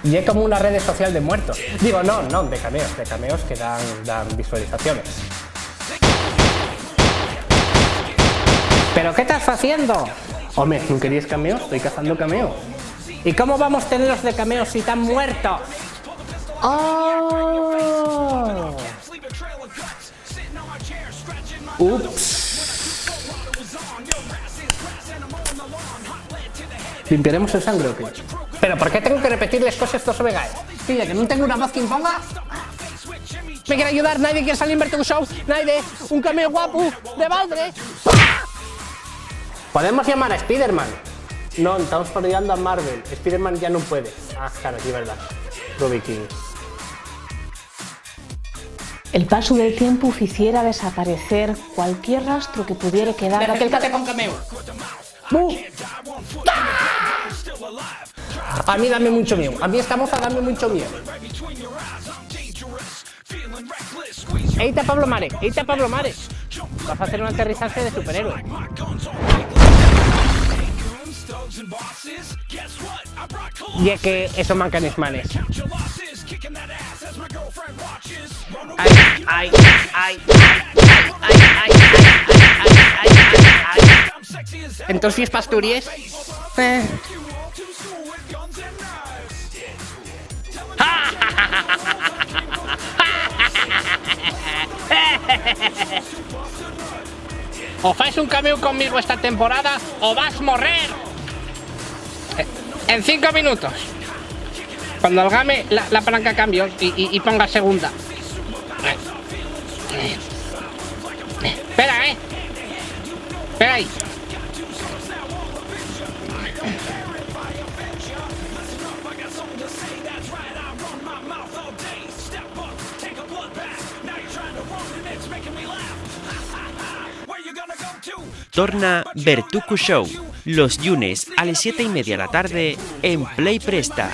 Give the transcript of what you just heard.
Y es como una red social de muertos. Digo, no, de cameos que dan visualizaciones. ¿Pero qué estás haciendo? Hombre, ¿no querías cameos? Estoy cazando cameos. ¿Y cómo vamos a tenerlos de cameos si están muertos? ¡Oh! Ups. ¿Limpiaremos el sangre o qué? ¿Pero por qué tengo que repetirles cosas estos Vegae? Pilla, que no tengo una voz que imponga. ¿Me quiere ayudar? ¿Nadie quiere salir en Vertigo Show? ¿Nadie? ¿Un cameo guapo de Valdre? ¿Podemos llamar a Spider-Man? No, estamos parodiando a Marvel. Spider-Man ya no puede. Ah, claro, aquí verdad. Ruby King. El paso del tiempo hiciera desaparecer cualquier rastro que pudiera quedar. Acércate con cameo. A mí dame mucho miedo. A mí esta moza dame mucho miedo. Eita Pablo Mare, eita Pablo Mare. Vas a hacer un aterrizaje de superhéroe. Y es que eso mancan es manes. Ay. Entonces, si es Pasturies. O fais un cameo conmigo esta temporada o vas a morrer en 5 minutos. Cuando algame la palanca cambio y ponga segunda. Espera, espera ahí. Torna Vertuco Show, los lunes a les 7:30 de la tarde en Play Presta.